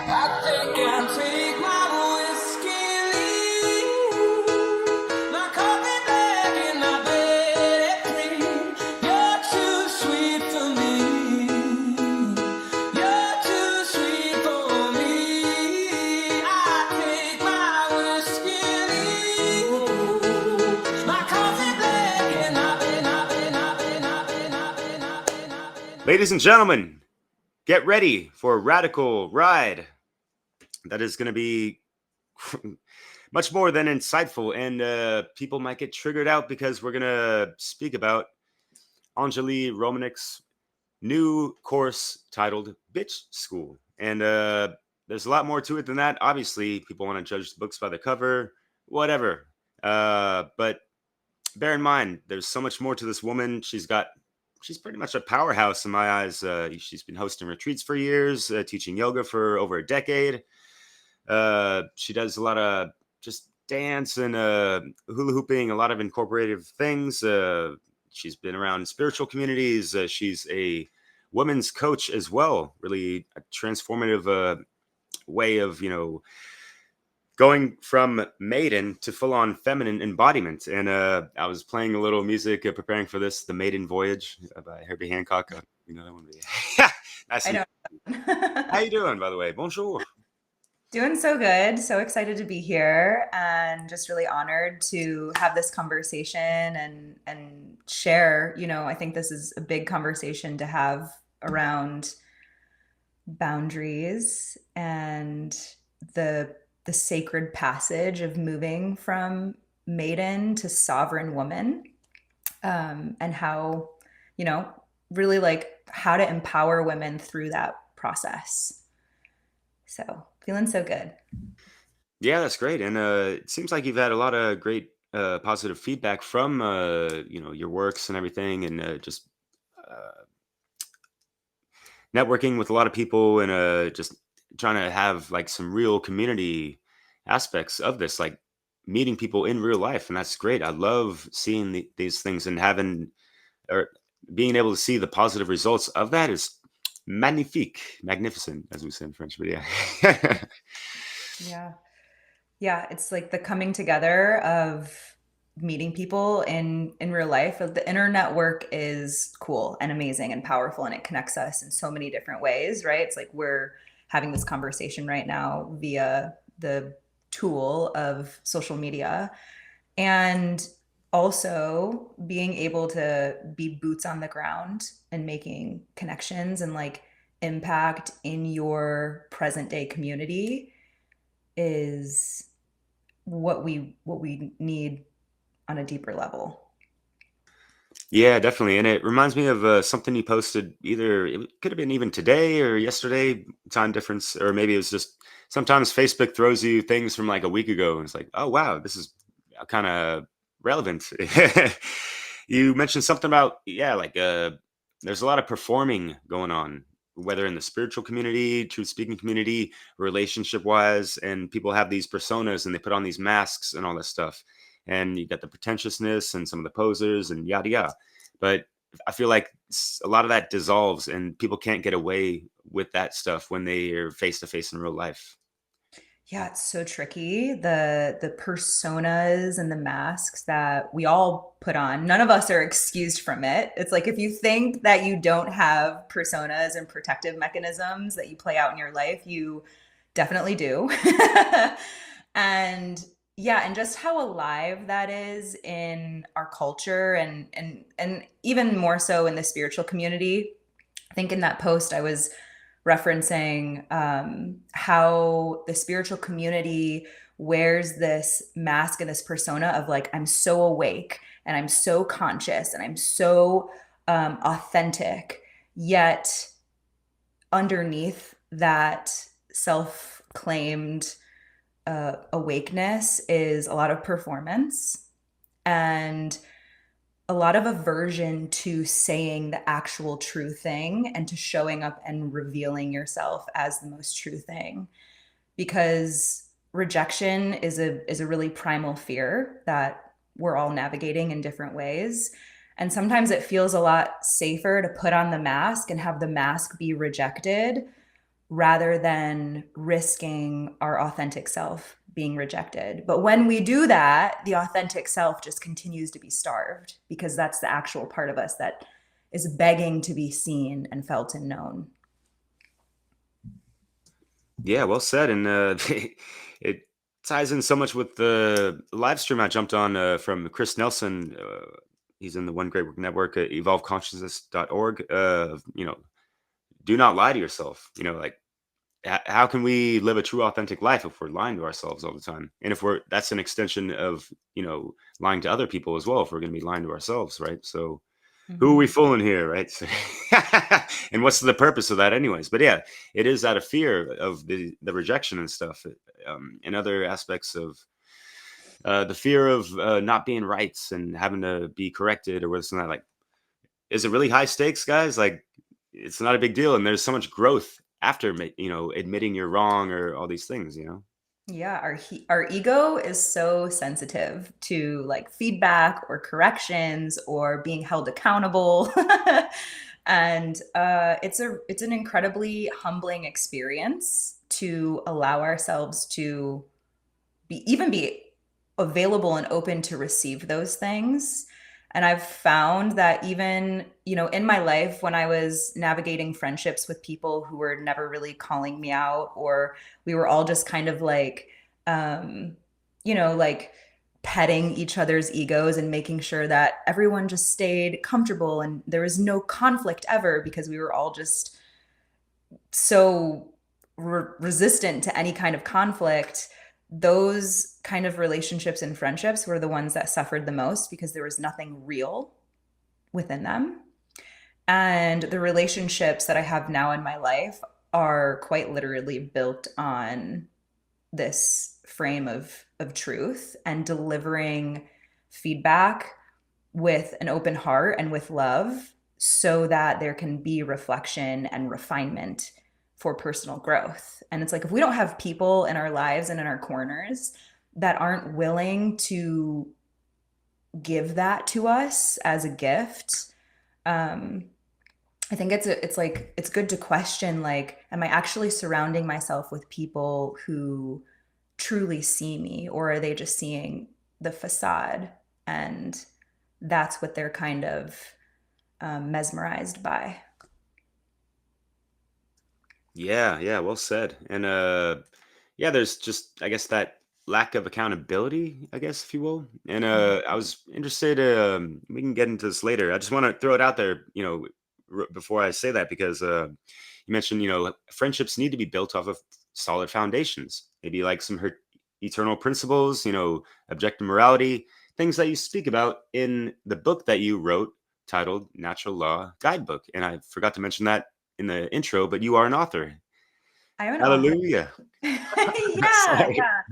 I think I'll take my whiskey leave, my coffee back in my bed at 3. You're too sweet for me. You're too sweet for me. I take my whiskey leave, my coffee back in my bed, Ladies and gentlemen, get ready for a radical ride that is going to be much more than insightful, and people might get triggered out because we're going to speak about Anjali Romaniuk's new course titled Bitch School. And there's a lot more to it than that. Obviously, people want to judge the books by the cover, whatever. But bear in mind, there's so much more to this woman. She's pretty much a powerhouse in my eyes. She's been hosting retreats for years, teaching yoga for over a decade. She does a lot of just dance and hula hooping, a lot of incorporative things. She's been around spiritual communities. She's a women's coach as well. Really a transformative way of, going from maiden to full-on feminine embodiment. And I was playing a little music preparing for this, The Maiden Voyage by Herbie Hancock. You know that one? Nice. I know. How you doing, by the way? Bonjour. Doing so good. So excited to be here and just really honored to have this conversation and share, I think this is a big conversation to have around boundaries and the sacred passage of moving from maiden to sovereign woman, and how, really like how to empower women through that process. So feeling so good. Yeah, that's great. And it seems like you've had a lot of great positive feedback from your works and everything, and just uh, networking with a lot of people, and just trying to have like some real community aspects of this, like meeting people in real life. And that's great. I love seeing these things, and having or being able to see the positive results of that is magnificent, as we say in French. But yeah. Yeah. Yeah. It's like the coming together of meeting people in real life. The inner network is cool and amazing and powerful, and it connects us in so many different ways, right? It's like we're having this conversation right now via the tool of social media, and also being able to be boots on the ground and making connections and like impact in your present day community is what we need on a deeper level. Yeah, definitely. And it reminds me of something you posted, either it could have been even today or yesterday, time difference, or maybe it was just sometimes Facebook throws you things from like a week ago, and it's like, oh, wow, this is kind of relevant. You mentioned something about, yeah, like there's a lot of performing going on, whether in the spiritual community, truth speaking community, relationship wise, and people have these personas and they put on these masks and all this stuff. And you got the pretentiousness and some of the posers and yada yada. But I feel like a lot of that dissolves, and people can't get away with that stuff when they are face to face in real life. Yeah, it's so tricky. The personas and the masks that we all put on, none of us are excused from it. It's like if you think that you don't have personas and protective mechanisms that you play out in your life, you definitely do. And yeah, and just how alive that is in our culture, and even more so in the spiritual community. I think in that post I was referencing how the spiritual community wears this mask and this persona of like, I'm so awake and I'm so conscious and I'm so authentic. Yet underneath that self-claimed awakeness is a lot of performance and a lot of aversion to saying the actual true thing and to showing up and revealing yourself as the most true thing, because rejection is a really primal fear that we're all navigating in different ways. And sometimes it feels a lot safer to put on the mask and have the mask be rejected rather than risking our authentic self being rejected. But when we do that, the authentic self just continues to be starved because that's the actual part of us that is begging to be seen and felt and known. Yeah, well said. And it ties in so much with the live stream I jumped on from Chris Nelson. He's in the One Great Work Network, evolveconsciousness.org. Do not lie to yourself. Like, how can we live a true authentic life if we're lying to ourselves all the time? And if that's an extension of, lying to other people as well, if we're going to be lying to ourselves, right? So who are we Mhm. fooling here, right? So, and what's the purpose of that anyways? But yeah, it is out of fear of the rejection and stuff, and other aspects of the fear of not being right and having to be corrected or what's not. Like, is it really high stakes, guys? Like, it's not a big deal, and there's so much growth after admitting you're wrong or all these things. Yeah, our ego is so sensitive to like feedback or corrections or being held accountable. And it's an incredibly humbling experience to allow ourselves to be available and open to receive those things. And I've found that even, in my life when I was navigating friendships with people who were never really calling me out, or we were all just kind of like, um, like petting each other's egos and making sure that everyone just stayed comfortable and there was no conflict ever because we were all just so resistant to any kind of conflict. Those kind of relationships and friendships were the ones that suffered the most because there was nothing real within them. And the relationships that I have now in my life are quite literally built on this frame of truth and delivering feedback with an open heart and with love so that there can be reflection and refinement for personal growth. And it's like if we don't have people in our lives and in our corners that aren't willing to give that to us as a gift, I think it's good to question, like, am I actually surrounding myself with people who truly see me, or are they just seeing the facade and that's what they're kind of mesmerized by? Yeah, well said. And yeah, there's just, I guess, that lack of accountability, I guess, if you will. And I was interested, we can get into this later. I just want to throw it out there, before I say that, because you mentioned, friendships need to be built off of solid foundations, maybe like some eternal principles, objective morality, things that you speak about in the book that you wrote titled Natural Law Guidebook. And I forgot to mention that in the intro, but you are an author. I'm an author. Hallelujah. Yeah, Sorry. yeah.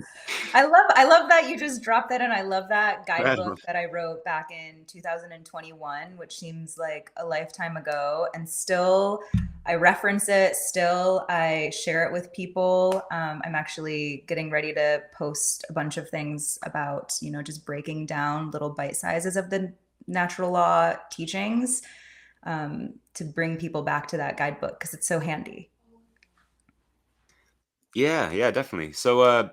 I love that you just dropped that, and I love that Glad guidebook that I wrote back in 2021, which seems like a lifetime ago. And still, I reference it. Still, I share it with people. I'm actually getting ready to post a bunch of things about, just breaking down little bite sizes of the natural law teachings, to bring people back to that guidebook because it's so handy. Yeah, definitely. So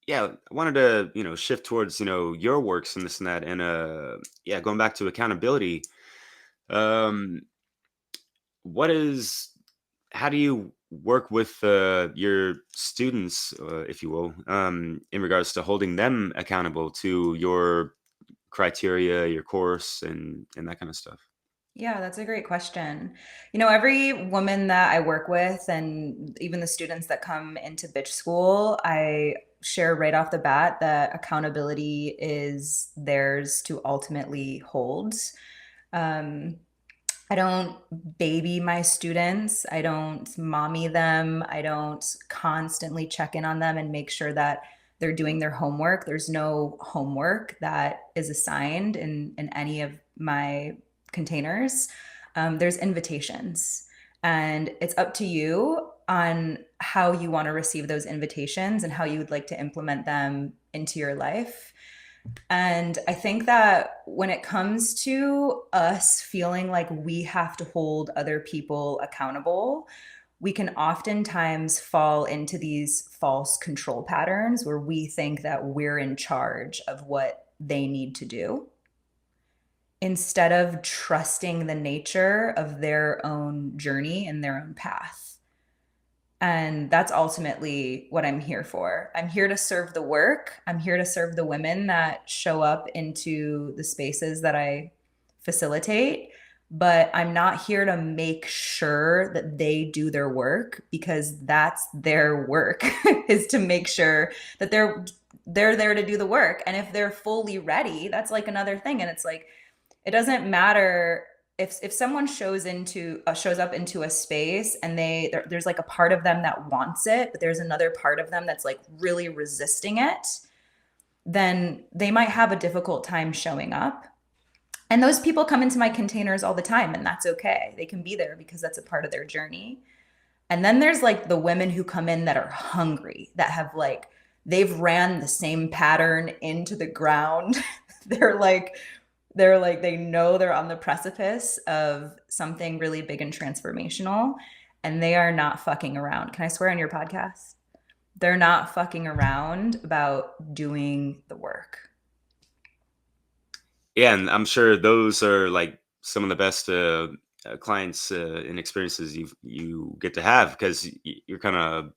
yeah, I wanted to, shift towards, your works and this and that. And yeah, going back to accountability. Um what is how do you work with your students, if you will, in regards to holding them accountable to your criteria, your course, and that kind of stuff? Yeah, that's a great question. Every woman that I work with and even the students that come into bitch school, I share right off the bat that accountability is theirs to ultimately hold. Um, I don't baby my students. I don't mommy them. I don't constantly check in on them and make sure that they're doing their homework. There's no homework that is assigned in any of my containers. There's invitations, and it's up to you on how you want to receive those invitations and how you would like to implement them into your life. And I think that when it comes to us feeling like we have to hold other people accountable, we can oftentimes fall into these false control patterns where we think that we're in charge of what they need to do instead of trusting the nature of their own journey and their own path. And that's ultimately what I'm here for. I'm here to serve the work. I'm here to serve the women that show up into the spaces that I facilitate. But I'm not here to make sure that they do their work, because that's their work is to make sure that they're there to do the work. And if they're fully ready, that's like another thing. And it's like, it doesn't matter if someone shows up into a space and there's like a part of them that wants it, but there's another part of them that's like really resisting it, then they might have a difficult time showing up. And those people come into my containers all the time, and that's okay. They can be there because that's a part of their journey. And then there's like the women who come in that are hungry, that have like, they've ran the same pattern into the ground. They know they're on the precipice of something really big and transformational, and they are not fucking around. Can I swear on your podcast? They're not fucking around about doing the work. Yeah, and I'm sure those are like some of the best clients and experiences you get to have, because you're kind of,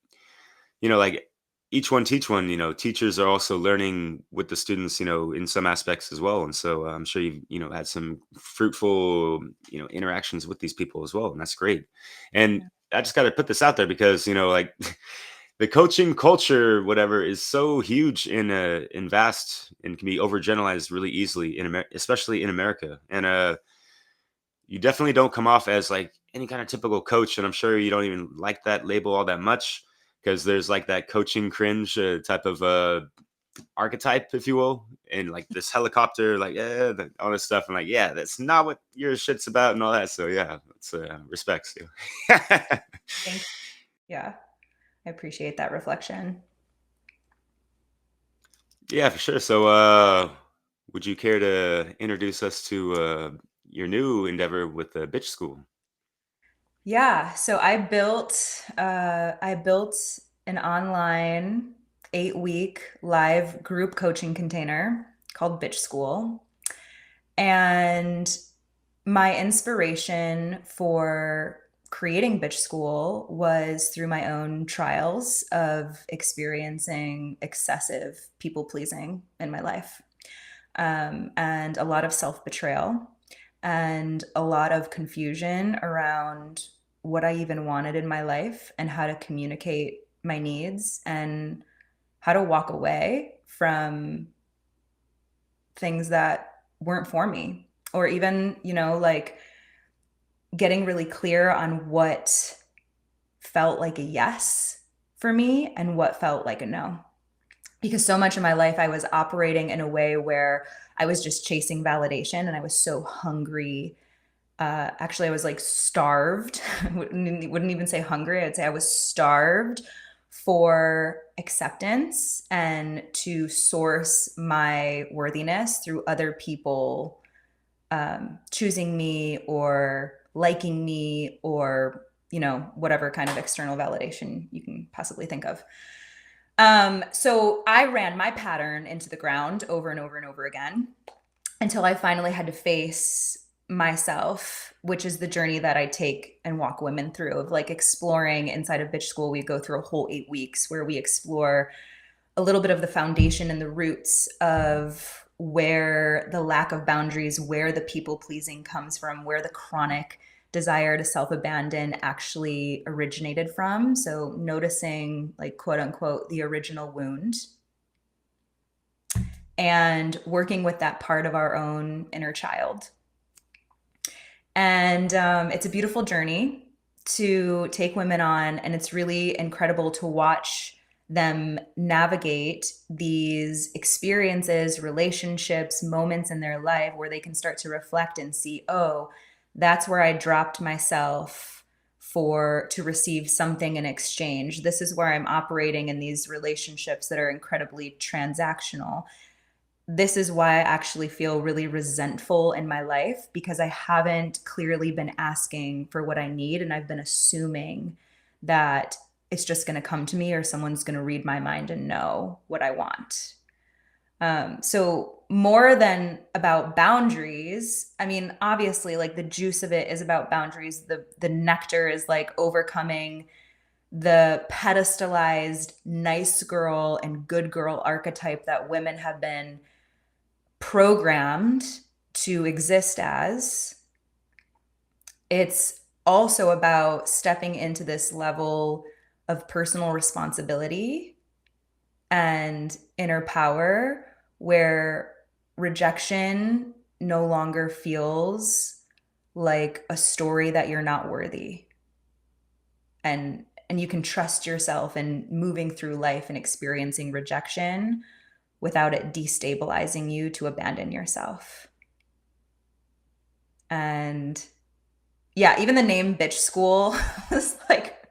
like each one teach one. Teachers are also learning with the students, in some aspects as well. And so I'm sure you've had some fruitful interactions with these people as well, and that's great. And I just got to put this out there because like the coaching culture, whatever, is so huge in vast, and can be overgeneralized really easily especially in America. And you definitely don't come off as like any kind of typical coach, and I'm sure you don't even like that label all that much, because there's like that coaching cringe type of archetype, if you will, and like this helicopter, like all this stuff, and like that's not what your shit's about and all that. So it's respects you. Thanks. Yeah, I appreciate that reflection. Yeah, for sure. So would you care to introduce us to your new endeavor with the bitch school? Yeah, so I built an online 8-week live group coaching container called Bitch School. And my inspiration for creating Bitch School was through my own trials of experiencing excessive people pleasing in my life, and a lot of self betrayal, and a lot of confusion around what I even wanted in my life and how to communicate my needs and how to walk away from things that weren't for me, or even, like getting really clear on what felt like a yes for me and what felt like a no. Because so much of my life I was operating in a way where I was just chasing validation, and I was so hungry. Actually, I was like starved. Wouldn't even say hungry. I'd say I was starved for acceptance and to source my worthiness through other people choosing me or liking me, or whatever kind of external validation you can possibly think of. So I ran my pattern into the ground over and over and over again until I finally had to face myself, which is the journey that I take and walk women through, of like exploring inside of Bitch School. We go through a whole 8 weeks where we explore a little bit of the foundation and the roots of where the lack of boundaries, where the people pleasing comes from, where the chronic desire to self-abandon actually originated from. So noticing, like, quote unquote, the original wound, and working with that part of our own inner child. And it's a beautiful journey to take women on, and it's really incredible to watch them navigate these experiences, relationships, moments in their life where they can start to reflect and see, oh, that's where I dropped myself to receive something in exchange. This is where I'm operating in these relationships that are incredibly transactional. This is why I actually feel really resentful in my life, because I haven't clearly been asking for what I need, and I've been assuming that it's just going to come to me, or someone's going to read my mind and know what I want. So more than about boundaries, I mean, obviously, like, the juice of it is about boundaries. The nectar is like overcoming the pedestalized nice girl and good girl archetype that women have been programmed to exist as. It's also about stepping into this level of personal responsibility and inner power, where rejection no longer feels like a story that you're not worthy. And you can trust yourself in moving through life and experiencing rejection without it destabilizing you to abandon yourself. And yeah, even the name bitch school was like,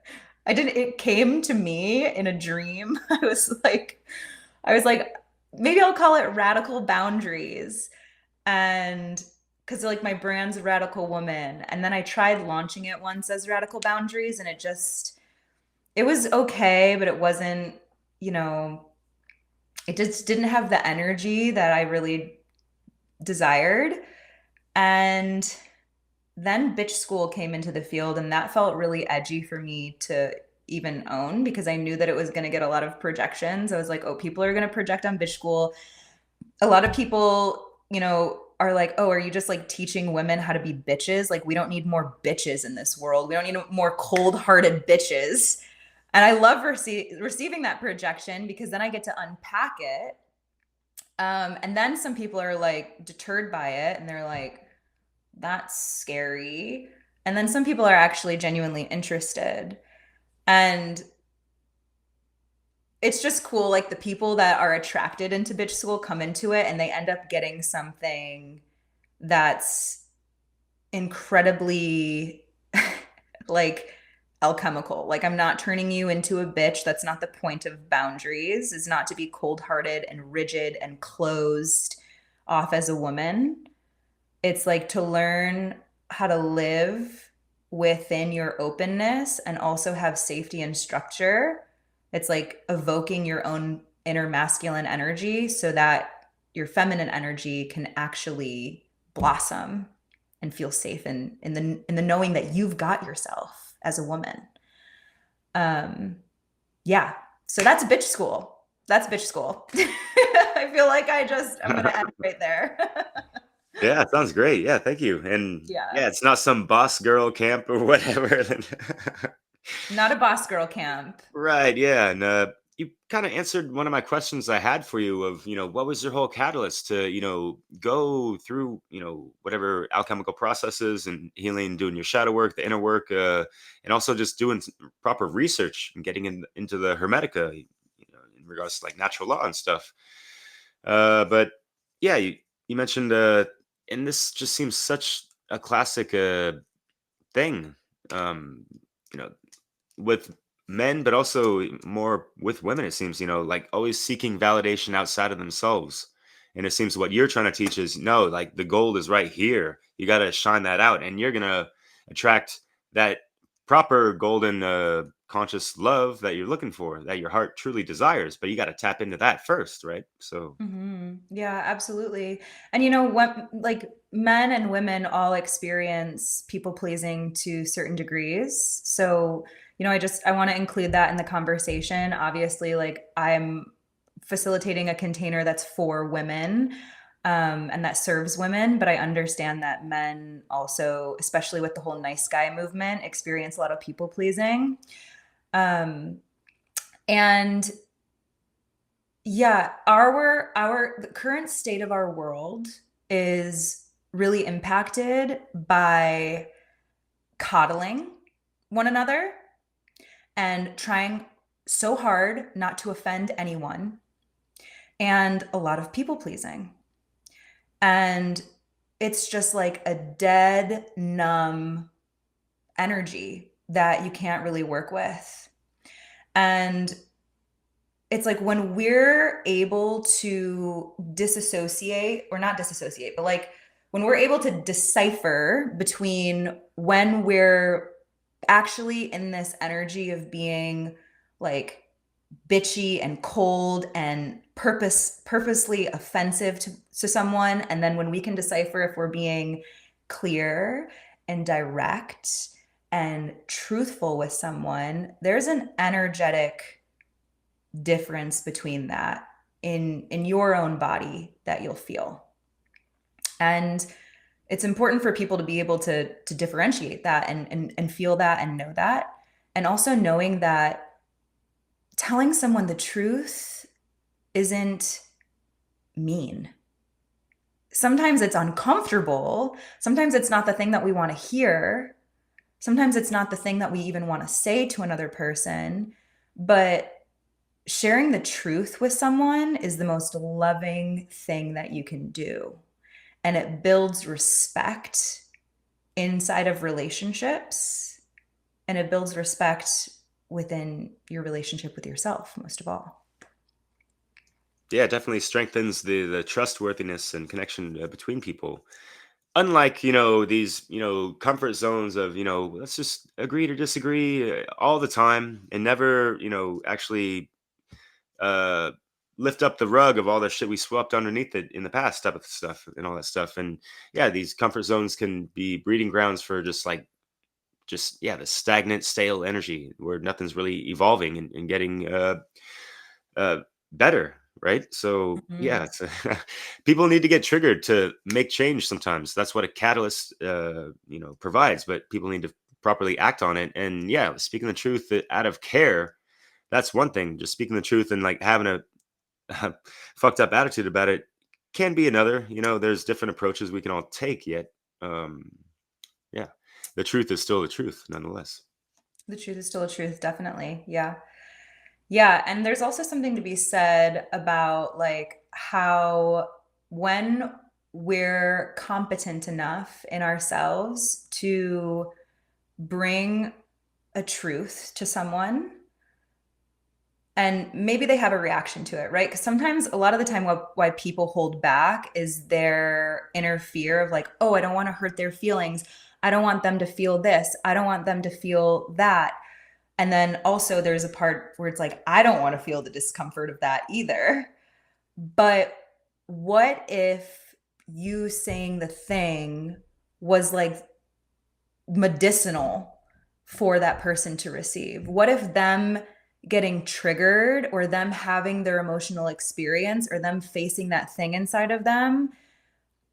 it came to me in a dream. I was like, maybe I'll call it radical boundaries. And because, like, my brand's Radical Woman. And then I tried launching it once as Radical Boundaries, and it was okay, but it wasn't, it just didn't have the energy that I really desired. And then bitch school came into the field, and that felt really edgy for me to even own, because I knew that it was going to get a lot of projections. I was like, oh, people are going to project on bitch school. A lot of people, are like, oh, are you just like teaching women how to be bitches? Like, we don't need more bitches in this world. We don't need more cold-hearted bitches. And I love receiving that projection, because then I get to unpack it. And then some people are like deterred by it, and they're like, that's scary. And then some people are actually genuinely interested. And it's just cool. Like, the people that are attracted into bitch school come into it, and they end up getting something that's incredibly like alchemical. Like, I'm not turning you into a bitch. That's not the point of boundaries, is not to be cold-hearted and rigid and closed off as a woman. It's like to learn how to live within your openness and also have safety and structure. It's like evoking your own inner masculine energy so that your feminine energy can actually blossom and feel safe in the knowing that you've got yourself as a woman. Yeah. So that's bitch school. That's bitch school. I feel like I'm going to end right there. Yeah, sounds great. Yeah, thank you. And Yeah. it's not some boss girl camp or whatever. Not a boss girl camp. Right, yeah. And you kind of answered one of my questions I had for you of, what was your whole catalyst to, go through, whatever alchemical processes and healing, doing your shadow work, the inner work, and also just doing proper research and getting into the Hermetica, in regards to like natural law and stuff. But yeah, you mentioned, and this just seems such a classic thing, um, you know, with men, but also more with women. It seems, like always seeking validation outside of themselves. And it seems what you're trying to teach is no, like the gold is right here. You got to shine that out, and you're gonna attract that proper golden conscious love that you're looking for, that your heart truly desires. But you got to tap into that first, right? So Yeah, absolutely. And what, like, men and women all experience people pleasing to certain degrees. So, I want to include that in the conversation. Obviously, like, I'm facilitating a container that's for women, and that serves women, but I understand that men also, especially with the whole nice guy movement, experience a lot of people pleasing. And yeah, the current state of our world is really impacted by coddling one another and trying so hard not to offend anyone, and a lot of people pleasing. And it's just like a dead, numb energy that you can't really work with. And it's like when we're able to disassociate, or not disassociate, but like when we're able to decipher between when we're actually in this energy of being like bitchy and cold and purposely offensive to someone, and then when we can decipher if we're being clear and direct and truthful with someone, there's an energetic difference between that in your own body that you'll feel. And it's important for people to be able to differentiate that and feel that and know that. And also knowing that telling someone the truth isn't mean. Sometimes it's uncomfortable. Sometimes it's not the thing that we want to hear. Sometimes it's not the thing that we even want to say to another person. But sharing the truth with someone is the most loving thing that you can do. And it builds respect inside of relationships, and it builds respect within your relationship with yourself, most of all. Yeah, it definitely strengthens the trustworthiness and connection between people. Unlike, these, comfort zones of, let's just agree to disagree all the time and never, actually uh lift up the rug of all the shit we swept underneath it in the past, type of stuff and all that stuff. And yeah, these comfort zones can be breeding grounds for just yeah, the stagnant, stale energy where nothing's really evolving and getting uh better, right? So yeah, Mhm. it's people need to get triggered to make change. Sometimes that's what a catalyst provides, but people need to properly act on it. And yeah, speaking the truth out of care, that's one thing. Just speaking the truth and like having a fucked up attitude about it can be another. There's different approaches we can all take, yet um yeah, the truth is still the truth nonetheless. The truth is still a truth, definitely. Yeah. Yeah, and there's also something to be said about like how when we're competent enough in ourselves to bring a truth to someone, and maybe they have a reaction to it, right? Because sometimes a lot of the time why people hold back is their inner fear of like, oh, I don't want to hurt their feelings. I don't want them to feel this. I don't want them to feel that. And then also there's a part where it's like, I don't want to feel the discomfort of that either. But what if you saying the thing was like medicinal for that person to receive? What if them getting triggered or them having their emotional experience or them facing that thing inside of them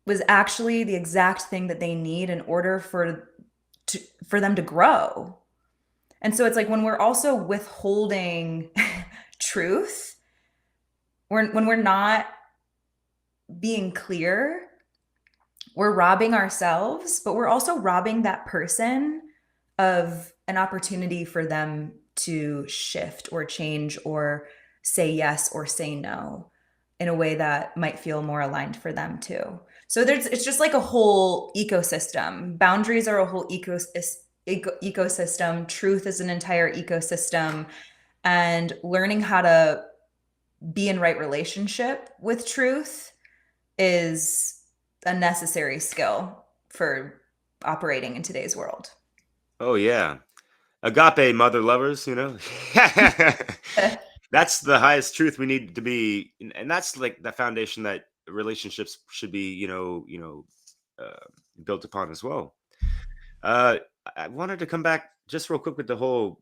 was actually the exact thing that they need in order for them to grow? And so it's like when we're also withholding truth, when we're not being clear, we're robbing ourselves, but we're also robbing that person of an opportunity for them to shift or change or say yes or say no in a way that might feel more aligned for them too. So it's just like a whole ecosystem. Boundaries are a whole ecosystem. Truth is an entire ecosystem. And learning how to be in right relationship with truth is a necessary skill for operating in today's world. Oh yeah, agape mother lovers, that's the highest truth we need to be, and that's like the foundation that relationships should be, uh, built upon as well. uh I wanted to come back just real quick with the whole,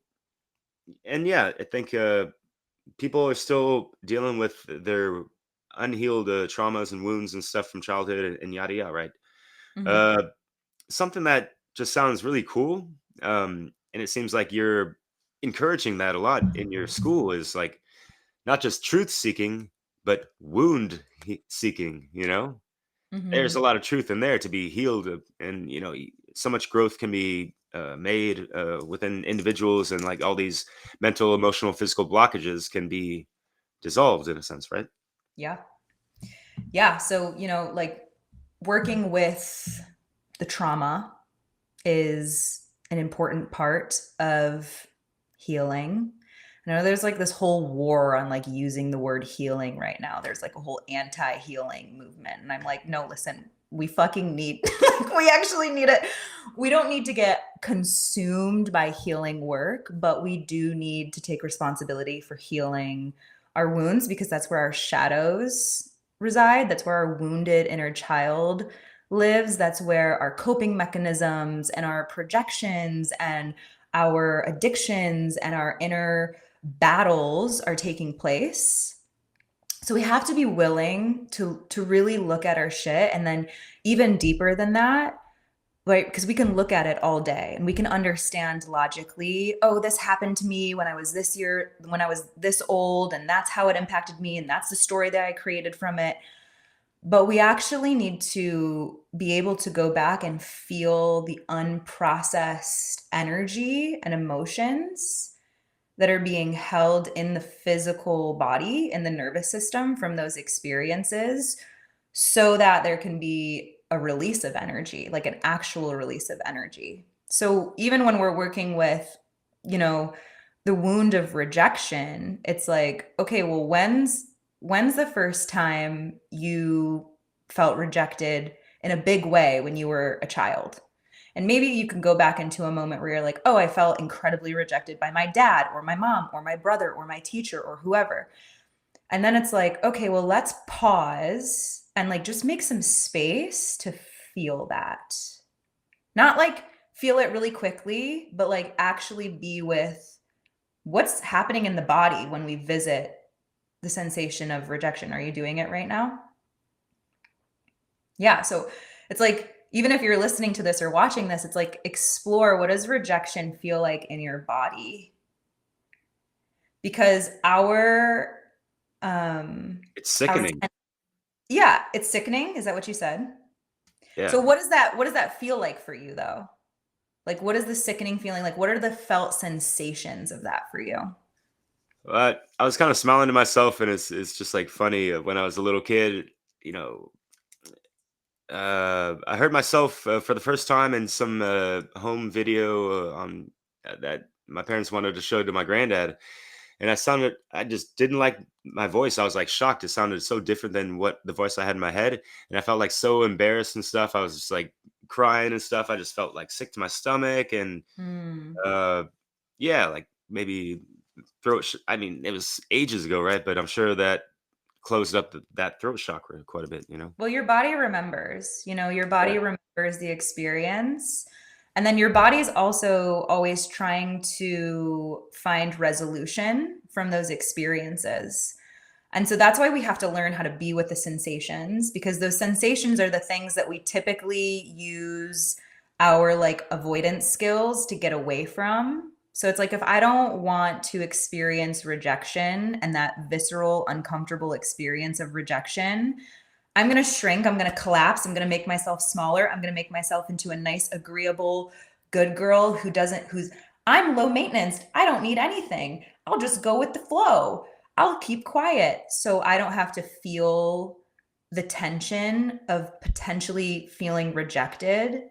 and yeah, I think people are still dealing with their unhealed traumas and wounds and stuff from childhood and yada yada, right? Mhm. uh Something that just sounds really cool, and it seems like you're encouraging that a lot in your school, is like not just truth seeking, but wound seeking. There's a Mhm. lot of truth in there to be healed, and so much growth can be made within individuals, and like all these mental, emotional, physical blockages can be dissolved in a sense, right? Yeah. Yeah. So, like working with the trauma is an important part of healing. I know there's like this whole war on like using the word healing right now. There's like a whole anti-healing movement. And I'm like, no, listen, we fucking need, we actually need it. We don't need to get consumed by healing work, but we do need to take responsibility for healing our wounds, because that's where our shadows reside. That's where our wounded inner child lives. That's where our coping mechanisms and our projections and our addictions and our inner battles are taking place. So we have to be willing to really look at our shit, and then even deeper than that, right? Because we can look at it all day and we can understand logically, oh, this happened to me when I was when I was this old, and that's how it impacted me, and that's the story that I created from it. But we actually need to be able to go back and feel the unprocessed energy and emotions that are being held in the physical body, in the nervous system from those experiences, so that there can be a release of energy, like an actual release of energy. So even when we're working with, you know, the wound of rejection, it's like, okay, well, when's the first time you felt rejected in a big way when you were a child? And maybe you can go back into a moment where you're like, oh, I felt incredibly rejected by my dad or my mom or my brother or my teacher or whoever. And then it's like, okay, well, let's pause and like just make some space to feel that. Not like feel it really quickly, but like actually be with what's happening in the body when we visit the sensation of rejection. Are you doing it right now? Yeah. So it's like, even if you're listening to this or watching this, it's like, explore, what does rejection feel like in your body? Because It's sickening. yeah, it's sickening. Is that what you said? Yeah. So what does that feel like for you though? Like, what is the sickening feeling? Like, what are the felt sensations of that for you? But I was kind of smiling to myself, and it's just like funny. When I was a little kid, you know, I heard myself for the first time in some home video on that my parents wanted to show to my granddad, and I just didn't like my voice. I was like shocked. It sounded so different than what the voice I had in my head, and I felt like so embarrassed and stuff. I was just like crying and stuff. I just felt like sick to my stomach, and Hmm. uh, yeah, like maybe I mean, it was ages ago, right? But I'm sure that closed up that throat chakra quite a bit, you know? Well, your body remembers, your Yeah. body remembers the experience. And then your body is also always trying to find resolution from those experiences. And so that's why we have to learn how to be with the sensations, because those sensations are the things that we typically use our like avoidance skills to get away from. So it's like, if I don't want to experience rejection and that visceral, uncomfortable experience of rejection, I'm going to shrink. I'm going to collapse. I'm going to make myself smaller. I'm going to make myself into a nice, agreeable, good girl who's, I'm low maintenance. I don't need anything. I'll just go with the flow. I'll keep quiet so I don't have to feel the tension of potentially feeling rejected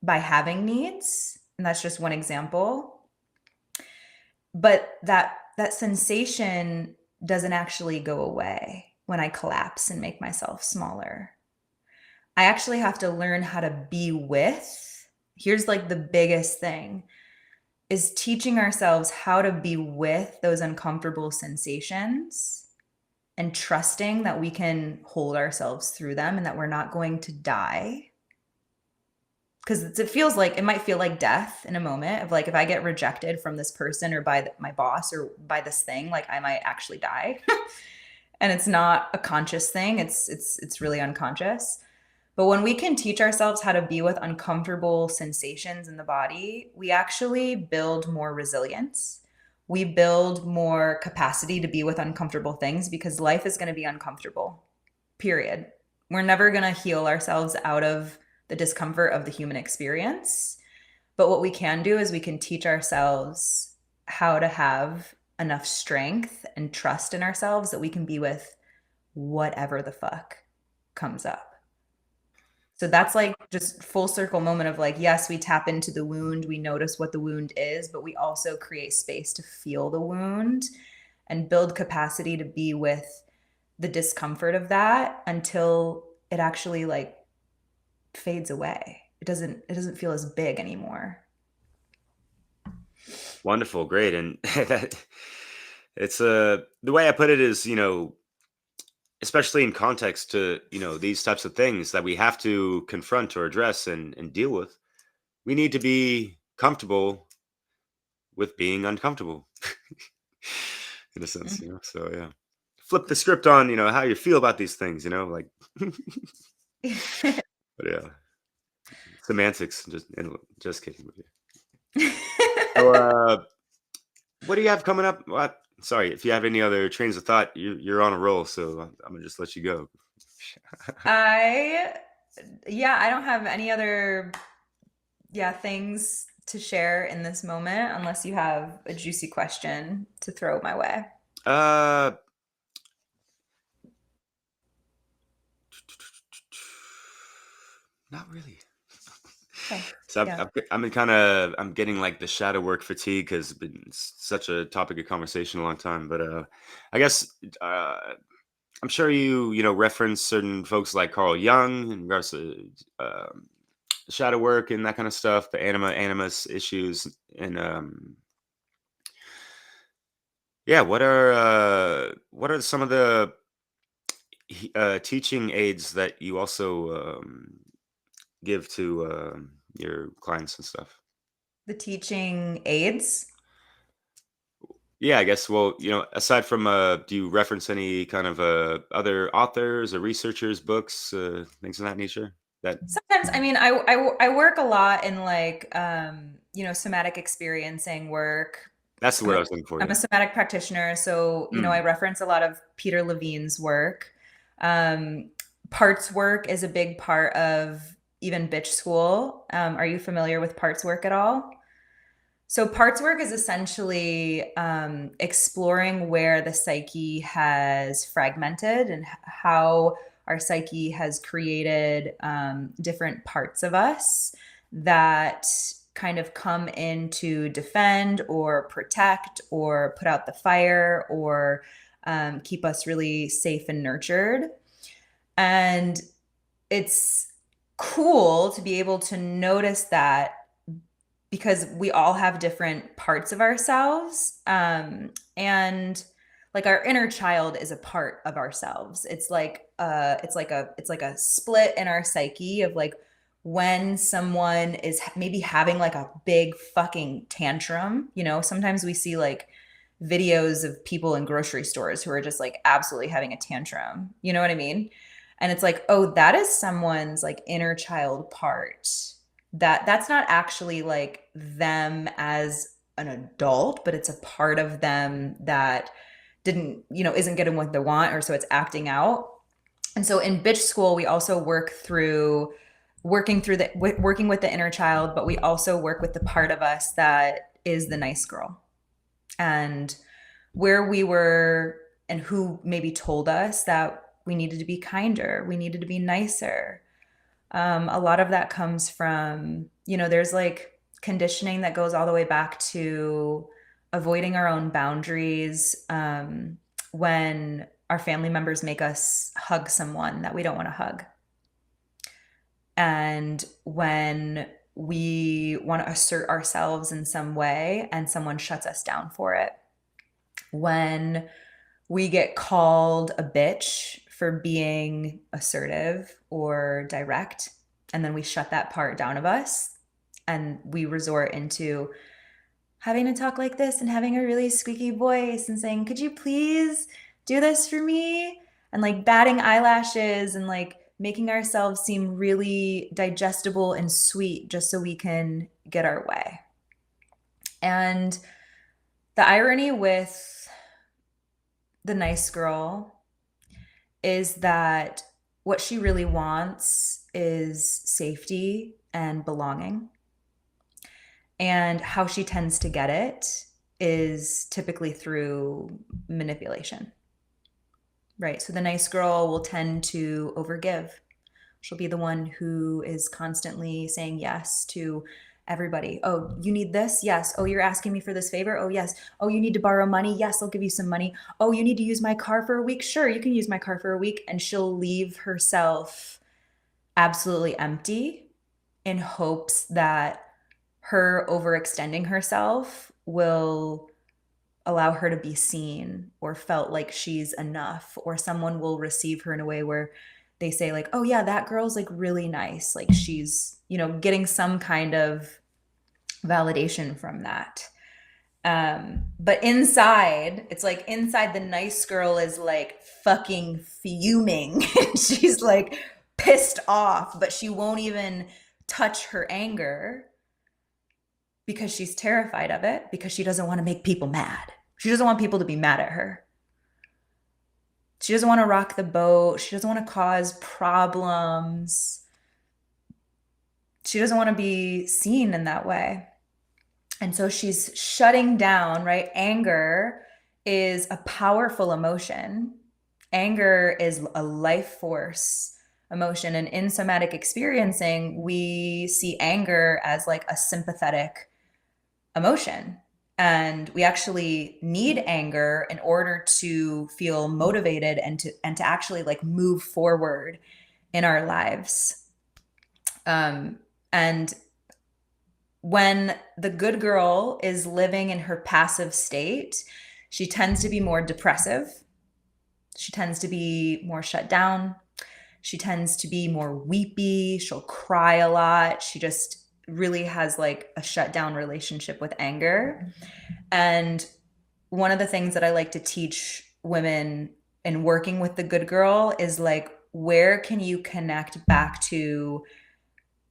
by having needs. And that's just one example. But that sensation doesn't actually go away when I collapse and make myself smaller. I actually have to learn how to be with. Here's like the biggest thing, is teaching ourselves how to be with those uncomfortable sensations and trusting that we can hold ourselves through them and that we're not going to die. Because it might feel like death in a moment of like, if I get rejected from this person or by my boss or by this thing, like I might actually die. And it's not a conscious thing. It's really unconscious. But when we can teach ourselves how to be with uncomfortable sensations in the body, we actually build more resilience. We build more capacity to be with uncomfortable things, because life is going to be uncomfortable, period. We're never going to heal ourselves out of the discomfort of the human experience. But what we can do is we can teach ourselves how to have enough strength and trust in ourselves that we can be with whatever the fuck comes up. So that's like just full circle moment of like, yes, we tap into the wound, we notice what the wound is, but we also create space to feel the wound and build capacity to be with the discomfort of that until it actually like fades away. It doesn't feel as big anymore. Wonderful, great, and that it's the way I put it is, especially in context to these types of things that we have to confront or address and deal with. We need to be comfortable with being uncomfortable, in a sense, So yeah, flip the script on how you feel about these things, like. But yeah, semantics. Just kidding with you. So, what do you have coming up? What? Sorry, if you have any other trains of thought, you're on a roll. So I'm gonna just let you go. I don't have any other things to share in this moment unless you have a juicy question to throw my way. Uh, Not really. Okay. So Yeah. I'm getting like the shadow work fatigue because it's been such a topic of conversation a long time. But I guess I'm sure you reference certain folks like Carl Jung in regards to shadow work and that kind of stuff, the animus issues, and yeah, what are some of the teaching aids that you also give to your clients and stuff? The teaching aids. Yeah, I guess. Well, aside from, do you reference any kind of other authors or researchers, books, things of that nature? That Sometimes, I mean, I work a lot in like, somatic experiencing work. that's the I'm word a, I was looking for. I'm Yeah. a somatic practitioner, so I Mm. reference a lot of Peter Levine's work. Um, Parts work is a big part of even bitch school. Are you familiar with parts work at all? So parts work is essentially exploring where the psyche has fragmented and how our psyche has created different parts of us that kind of come in to defend or protect or put out the fire or keep us really safe and nurtured. And it's cool to be able to notice that because we all have different parts of ourselves. And like our inner child is a part of ourselves. It's like a split in our psyche of like when someone is maybe having like a big fucking tantrum. Sometimes we see like videos of people in grocery stores who are just like absolutely having a tantrum. You know what I mean? And it's like, oh, that is someone's like inner child part. That's not actually like them as an adult, but it's a part of them that isn't getting what they want, or so it's acting out. And so in bitch school, we also working with the inner child, but we also work with the part of us that is the nice girl. And where we were and who maybe told us that we needed to be kinder, we needed to be nicer. A lot of that comes from, there's like conditioning that goes all the way back to avoiding our own boundaries when our family members make us hug someone that we don't want to hug. And when we want to assert ourselves in some way and someone shuts us down for it. When we get called a bitch for being assertive or direct, and then we shut that part down of us and we resort into having to talk like this and having a really squeaky voice and saying, could you please do this for me? And like batting eyelashes and like making ourselves seem really digestible and sweet just so we can get our way. And the irony with the nice girl is that what she really wants is safety and belonging. And how she tends to get it is typically through manipulation, right? So the nice girl will tend to overgive. She'll be the one who is constantly saying yes to everybody. Oh, you need this? Yes. Oh, you're asking me for this favor? Oh, yes. Oh, you need to borrow money? Yes, I'll give you some money. Oh, you need to use my car for a week? Sure, you can use my car for a week. And she'll leave herself absolutely empty in hopes that her overextending herself will allow her to be seen or felt like she's enough, or someone will receive her in a way where they say like, oh yeah, that girl's like really nice, like she's, you know, getting some kind of validation from that. But inside, it's like inside the nice girl is like fucking fuming. She's like pissed off, but she won't even touch her anger because she's terrified of it, because she doesn't want to make people mad. She doesn't want people to be mad at her. She doesn't want to rock the boat. She doesn't want to cause problems. She doesn't want to be seen in that way. And so she's shutting down, right? Anger is a powerful emotion. Anger is a life force emotion. And in somatic experiencing, we see anger as like a sympathetic emotion. And we actually need anger in order to feel motivated and to actually like move forward in our lives. And when the good girl is living in her passive state, she tends to be more depressive. She tends to be more shut down. She tends to be more weepy. She'll cry a lot. She just really has like a shut down relationship with anger. And one of the things that I like to teach women in working with the good girl is like, where can you connect back to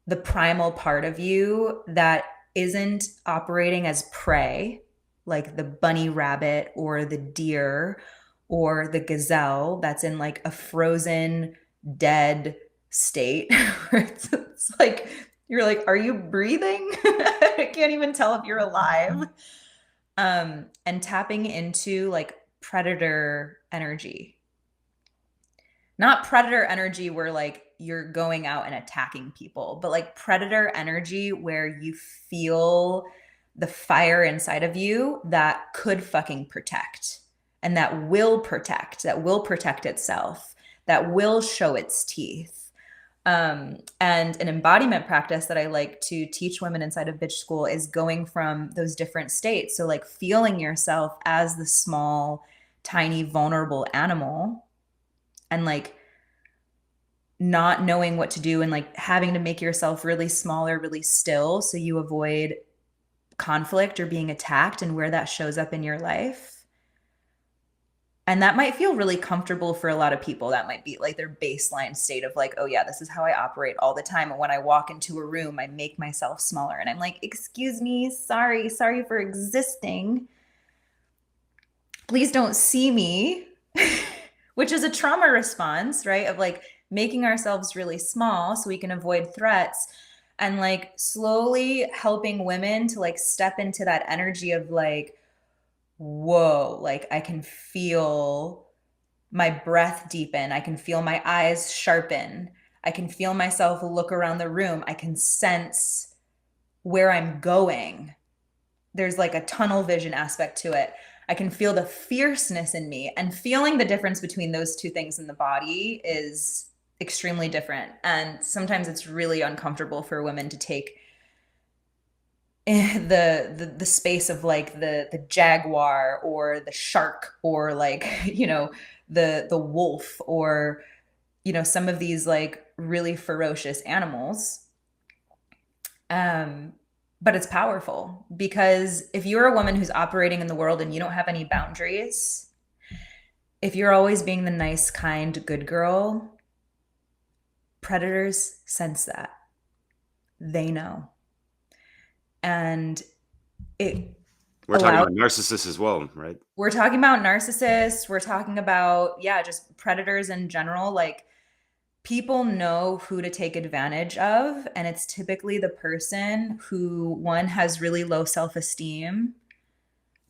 the primal part of you that isn't operating as prey, like the bunny rabbit or the deer or the gazelle that's in like a frozen, dead state. It's like, you're like, are you breathing? I can't even tell if you're alive. And tapping into like predator energy. Not predator energy where like you're going out and attacking people, but like predator energy where you feel the fire inside of you that could fucking protect, and that will protect itself, that will show its teeth. And an embodiment practice that I like to teach women inside of Bitch School is going from those different states. So like feeling yourself as the small, tiny, vulnerable animal, and like not knowing what to do, and like having to make yourself really small or really still so you avoid conflict or being attacked, and where that shows up in your life. And that might feel really comfortable for a lot of people. That might be like their baseline state of like, oh yeah, this is how I operate all the time. And when I walk into a room, I make myself smaller. And I'm like, excuse me, sorry for existing. Please don't see me, which is a trauma response, right? Of like making ourselves really small so we can avoid threats, and like slowly helping women to like step into that energy of like, whoa, like I can feel my breath deepen. I can feel my eyes sharpen. I can feel myself look around the room. I can sense where I'm going. There's like a tunnel vision aspect to it. I can feel the fierceness in me, and feeling the difference between those two things in the body is extremely different. And sometimes it's really uncomfortable for women to take the space of like the jaguar or the shark, or like, you know, the wolf, or, you know, some of these like really ferocious animals. But it's powerful, because if you're a woman who's operating in the world and you don't have any boundaries, if you're always being the nice, kind, good girl, predators sense that. They know. And we're talking about narcissists as well, right? We're talking about narcissists. We're talking about, yeah, just predators in general. Like, people know who to take advantage of. And it's typically the person who, one, has really low self-esteem,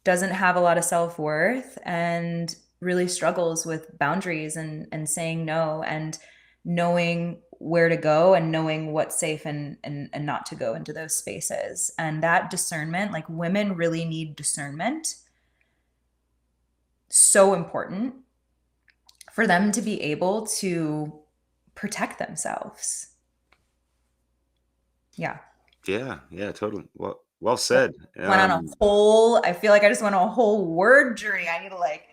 doesn't have a lot of self-worth, and really struggles with boundaries and saying no, and knowing where to go, and knowing what's safe and not to go into those spaces. And that discernment, like women really need discernment. So important for them to be able to protect themselves. Yeah. Yeah, totally. Well But said. went on a whole, I feel like I just went on a whole word journey. I need to like,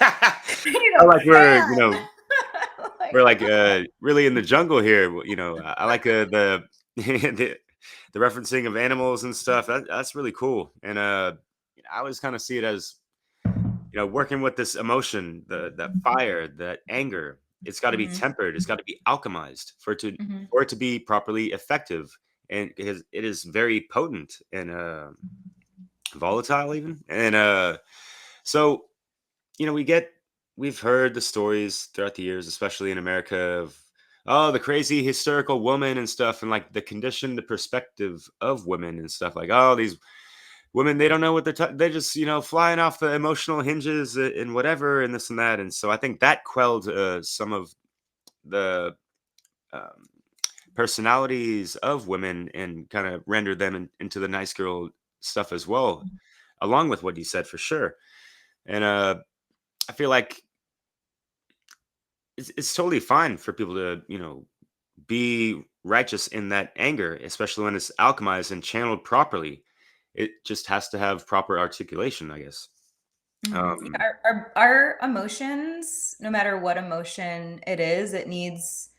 I need I a like fan. we're Like, like really in the jungle here. I like the the referencing of animals and stuff. That's really cool. And I always kind of see it as working with this emotion, that fire, that anger. It's got to be mhm, tempered. It's got to be alchemized mhm, for it to be properly effective. And because it is very potent and volatile even. And so we've heard the stories throughout the years, especially in America, of the crazy hysterical woman and stuff, and like the conditioned perspective of women and stuff. Like, oh, these women, they don't know what they're just flying off the emotional hinges and whatever and this and that. And so I think that quelled some of the um, personalities of women and kind of rendered them into the nice girl stuff as well, along with what you said for sure. And I feel like it's totally fine for people to be righteous in that anger, especially when it's alchemized and channeled properly. It just has to have proper articulation, I guess. Yeah, um our emotions, no matter what emotion it is, it needs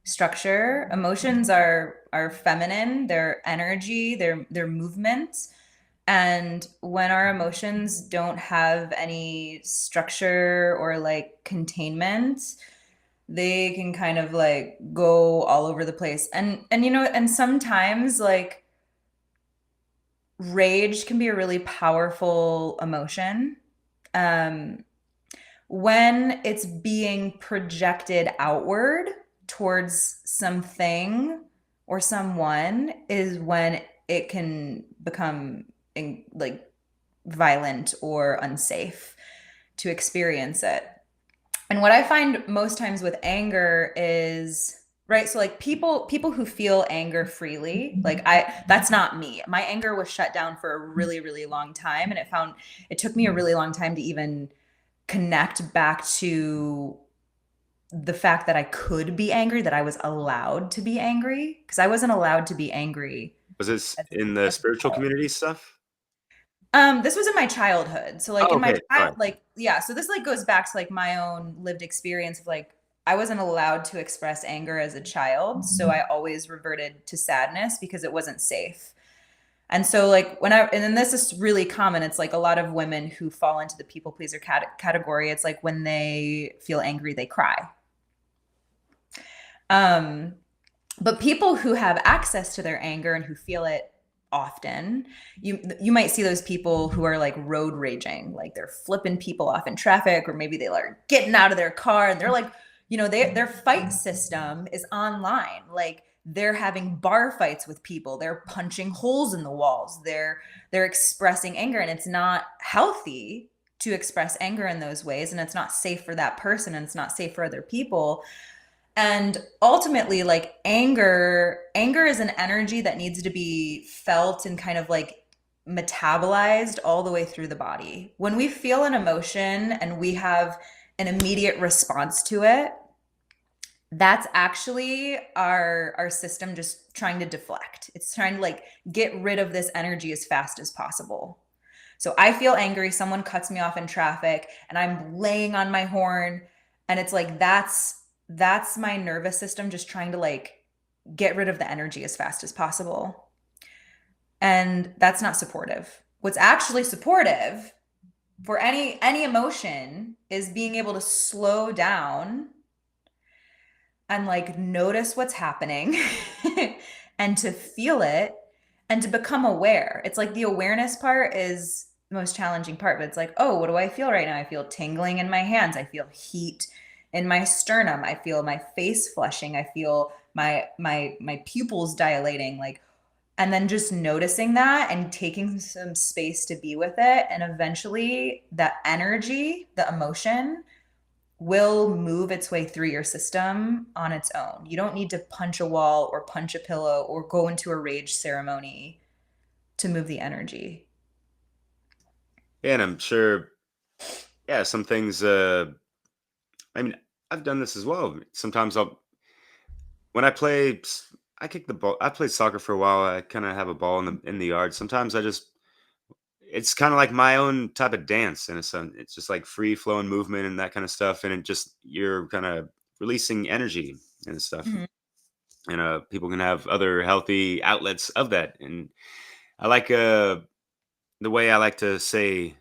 structure. Emotions are feminine, they're energy, they're movement. And when our emotions don't have any structure or like containment, they can kind of like go all over the place. And and sometimes like rage can be a really powerful emotion. Um when it's being projected outward towards something or someone is when it can become like violent or unsafe to experience it. And what I find most times with anger is right, so like people who feel anger freely, like that's not me. My anger was shut down for a really really long time, and it took me a really long time to even connect back to the fact that I could be angry, that I was allowed to be angry, because I wasn't allowed to be angry was this as in the as a spiritual child. community stuff? This was in my childhood. So like Oh, in my okay, all child, right. like yeah, so this like goes back to like my own lived experience of like I wasn't allowed to express anger as a child, so I always reverted to sadness because it wasn't safe. And so like and then this is really common. It's like a lot of women who fall into the people pleaser category. It's like when they feel angry, they cry. Um, but people who have access to their anger and who feel it often, you might see those people who are like road raging, like they're flipping people off in traffic, or maybe they are getting out of their car and they're like, their fight system is online. Like they're having bar fights with people, they're punching holes in the walls, they're expressing anger, and it's not healthy to express anger in those ways, and it's not safe for that person, and it's not safe for other people. And ultimately, like anger is an energy that needs to be felt and kind of like metabolized all the way through the body. When we feel an emotion and we have an immediate response to it, that's actually our system just trying to deflect. It's trying to like get rid of this energy as fast as possible. So I feel angry, someone cuts me off in traffic and I'm laying on my horn, and it's like that's my nervous system just trying to like get rid of the energy as fast as possible. And that's not supportive. What's actually supportive for any emotion is being able to slow down and like notice what's happening and to feel it and to become aware. It's like the awareness part is the most challenging part, but it's like, oh, what do I feel right now? I feel tingling in my hands. I feel heat in my sternum. I feel my face flushing. I feel my pupils dilating, like, and then just noticing that and taking some space to be with it, and eventually that energy, the emotion will move its way through your system on its own. You don't need to punch a wall or punch a pillow or go into a rage ceremony to move the energy. Yeah, and I'm sure, yeah, some things I mean, I've done this as well. Sometimes when I play I kick the ball. I played soccer for a while. I kind of have a ball in the yard. Sometimes it's kind of like my own type of dance in a sense. It's just like free flowing movement and that kind of stuff. And it just, you're kind of releasing energy and stuff. Mhm. And people can have other healthy outlets of that. And I like the way I like to say,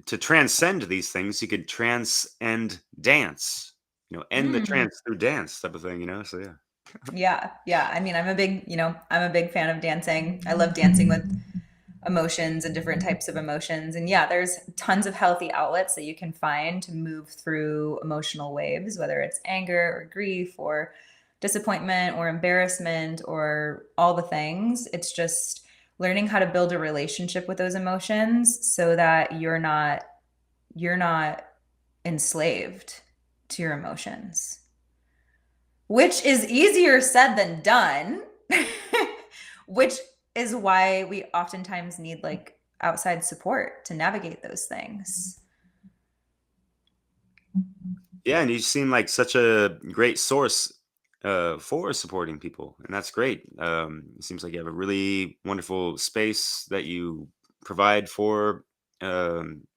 to transcend these things, you could transcend dance, end the Mm. trance through dance type of thing, so yeah. Yeah, yeah. I mean, I'm a big fan of dancing. I love dancing with emotions and different types of emotions. And yeah, there's tons of healthy outlets that you can find to move through emotional waves, whether it's anger or grief or disappointment or embarrassment or all the things. It's just learning how to build a relationship with those emotions so that you're not enslaved to your emotions, which is easier said than done, which is why we oftentimes need like outside support to navigate those things. Yeah, and you seem like such a great source for supporting people, and that's great. It seems like you have a really wonderful space that you provide for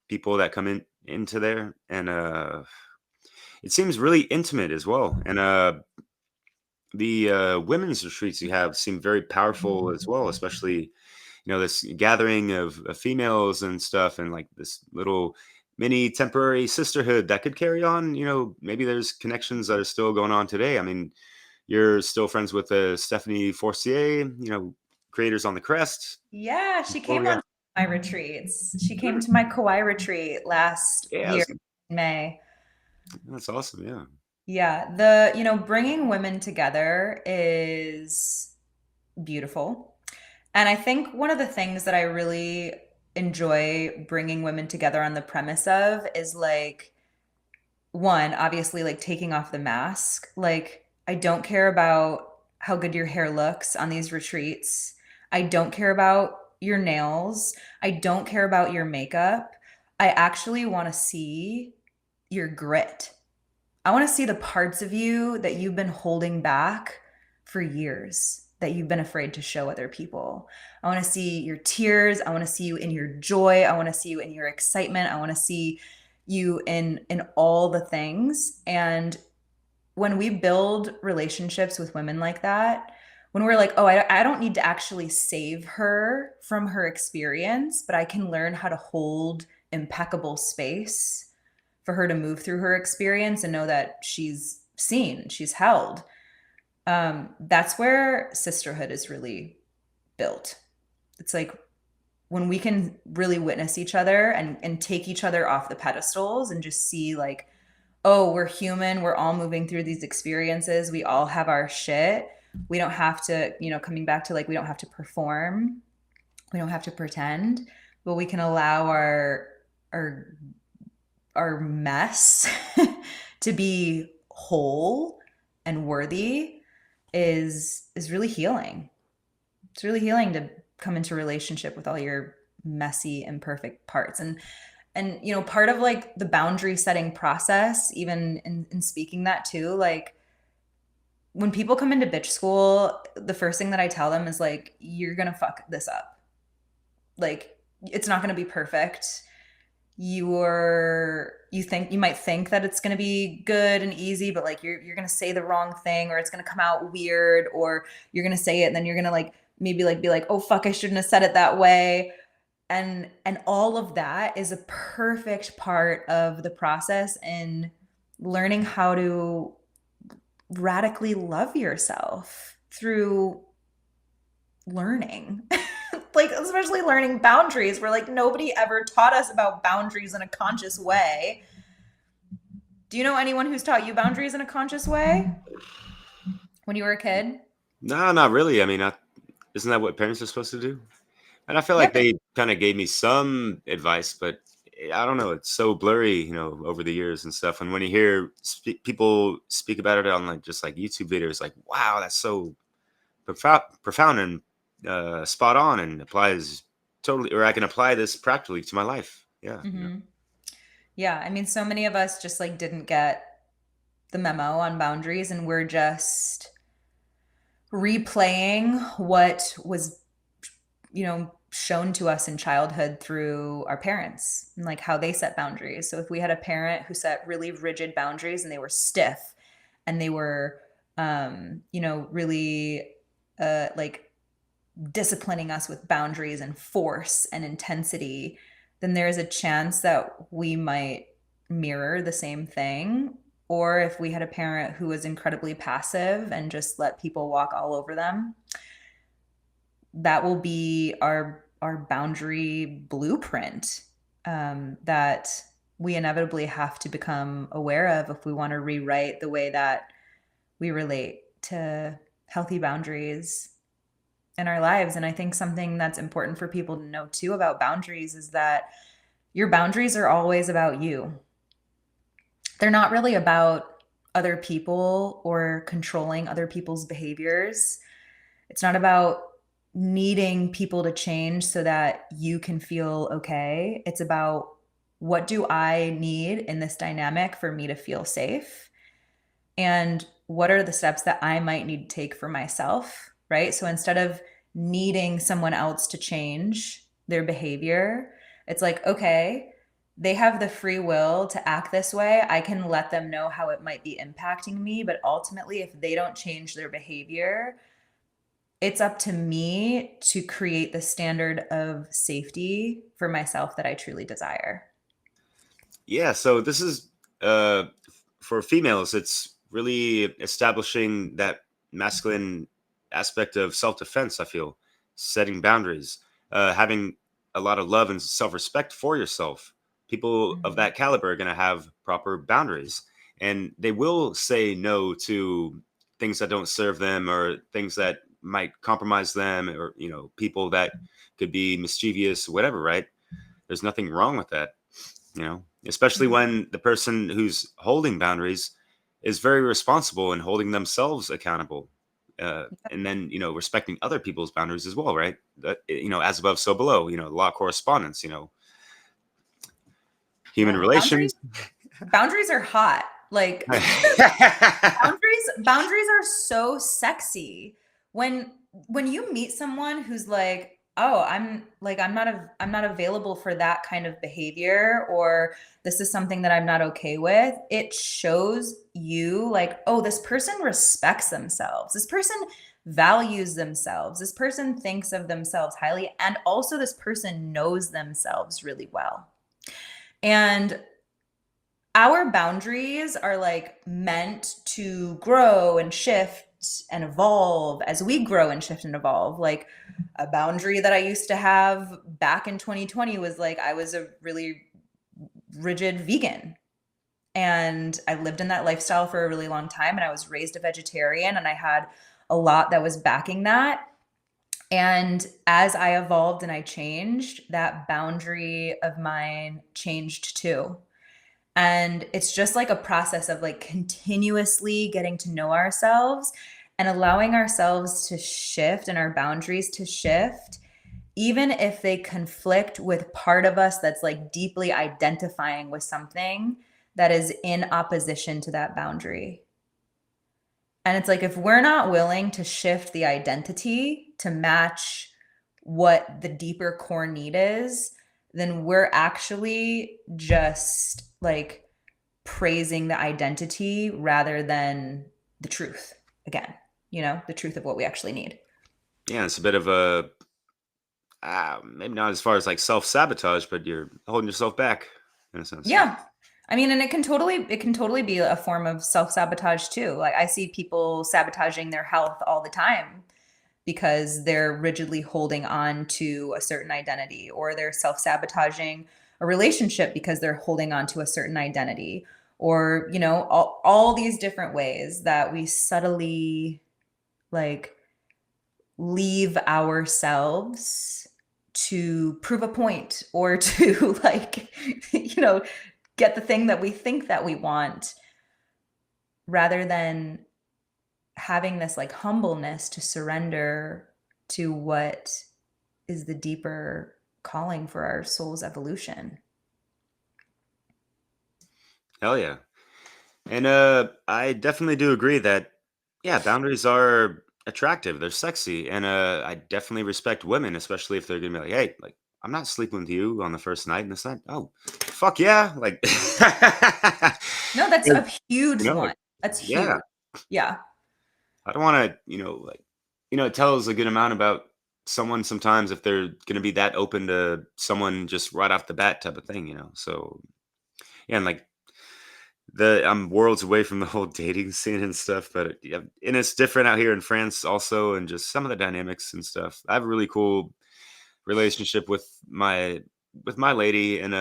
people that come into there, and it seems really intimate as well. And the women's retreats you have seem very powerful as well, especially this gathering of females and stuff, and like this little mini temporary sisterhood that could carry on. Maybe there's connections that are still going on today. I mean, you're still friends with Stephanie Forcier, creators on the crest. Yeah, she Oh came yeah. on my retreats. She came to my Kauai retreat last Yeah, year in May. that's awesome. Yeah. Yeah, bringing women together is beautiful. And I think one of the things that I really enjoy bringing women together on the premise of is like, one, obviously, like taking off the mask. Like, I don't care about how good your hair looks on these retreats. I don't care about your nails. I don't care about your makeup. I actually want to see your grit. I want to see the parts of you that you've been holding back for years, that you've been afraid to show other people. I want to see your tears. I want to see you in your joy. I want to see you in your excitement. I want to see you in all the things. And when we build relationships with women like that, when we're like, oh, I don't need to actually save her from her experience, but I can learn how to hold impeccable space for her to move through her experience and know that she's seen, she's held. That's where sisterhood is really built. It's like when we can really witness each other and take each other off the pedestals and just see like, oh, we're human, we're all moving through these experiences, we all have our shit. We don't have to, coming back to like, we don't have to perform, we don't have to pretend, but we can allow our our mess to be whole and worthy is really healing. It's really healing to come into relationship with all your messy imperfect parts. And part of like the boundary setting process, even in speaking that too, like when people come into bitch school, the first thing that I tell them is like, you're gonna fuck this up. Like, it's not gonna be perfect. You might think that it's going to be good and easy, but like you're going to say the wrong thing, or it's going to come out weird, or you're going to say it and then you're going to like maybe like be like, oh fuck, I shouldn't have said it that way. And all of that is a perfect part of the process in learning how to radically love yourself through learning. Like, especially learning boundaries, where like nobody ever taught us about boundaries in a conscious way. Do you know anyone who's taught you boundaries in a conscious way when you were a kid? No, not really. I mean, isn't that what parents are supposed to do? And I feel Yeah, like they kind of gave me some advice, but I don't know. It's so blurry, over the years and stuff. And when you hear people speak about it on like just like YouTube videos, like, wow, that's so profound and spot on, and applies totally, or I can apply this practically to my life. Yeah. hmm yeah. I mean, so many of us just like didn't get the memo on boundaries, and replaying what was, shown to us in childhood through our parents and like how they set boundaries. So if we had a parent who set really rigid boundaries and they were stiff and they were, really like disciplining us with boundaries and force and intensity, then there's a chance that we might mirror the same thing. Or if we had a parent who was incredibly passive and just let people walk all over them, that will be our boundary blueprint, that we inevitably have to become aware of if we want to rewrite the way that we relate to healthy boundaries in our lives. And I think something that's important for people to know too about boundaries is that your boundaries are always about you. They're not really about other people or controlling other people's behaviors. It's not about needing people to change so that you can feel okay. It's about, what do I need in this dynamic for me to feel safe? And what are the steps that I might need to take for myself, right? So instead of needing someone else to change their behavior, it's like, okay, they have the free will to act this way. I can let them know how it might be impacting me. But ultimately, if they don't change their behavior, it's up to me to create the standard of safety for myself that I truly desire. Yeah, so this is uh for females, it's really establishing that masculine aspect of self-defense, I feel, setting boundaries, having a lot of love and self-respect for yourself. People of Mhm. that caliber are going to have proper boundaries, and they will say no to things that don't serve them or things that might compromise them, or people that could be mischievous, whatever, right? There's nothing wrong with that, especially Mhm. when the person who's holding boundaries is very responsible and holding themselves accountable. And then, respecting other people's boundaries as well, right? That, as above, so below, law of correspondence, human Yeah, relations. boundaries are hot. Like boundaries are so sexy. When you meet someone who's like, "Oh, I'm not available for that kind of behavior," or "This is something that I'm not okay with." It shows you like, "Oh, this person respects themselves. This person values themselves. This person thinks of themselves highly, and also this person knows themselves really well." And our boundaries are like meant to grow and shift and evolve as we grow and shift and evolve. Like a boundary that I used to have back in 2020 was like, I was a really rigid vegan. And I lived in that lifestyle for a really long time. And I was raised a vegetarian and I had a lot that was backing that. And as I evolved and I changed, that boundary of mine changed too. And it's just like a process of like continuously getting to know ourselves and allowing ourselves to shift and our boundaries to shift, even if they conflict with part of us that's like deeply identifying with something that is in opposition to that boundary. And it's like, if we're not willing to shift the identity to match what the deeper core need is, then we're actually just like praising the identity rather than the truth again, the truth of what we actually need. Yeah, it's a bit of a maybe not as far as like self-sabotage, but you're holding yourself back in a sense. Yeah. I mean, and it can totally be a form of self-sabotage too. Like I see people sabotaging their health all the time because they're rigidly holding on to a certain identity, or they're self-sabotaging a relationship because they're holding on to a certain identity, or all these different ways that we subtly like leave ourselves to prove a point or to like get the thing that we think that we want, rather than having this like humbleness to surrender to what is the deeper calling for our soul's evolution. Hell yeah. And I definitely do agree that, yeah, boundaries are attractive, they're sexy, and I definitely respect women, especially if they're gonna be like, hey, like, I'm not sleeping with you on the first night, and it's like, oh, fuck yeah, like, No, that's you a huge know, one. like, That's yeah, huge. Yeah. I don't want to, like, it tells a good amount about someone sometimes if they're gonna be that open to someone just right off the bat type of thing. So yeah, and like I'm worlds away from the whole dating scene and stuff, but yeah, and it's different out here in France also, and just some of the dynamics and stuff. I have a really cool relationship with my lady, and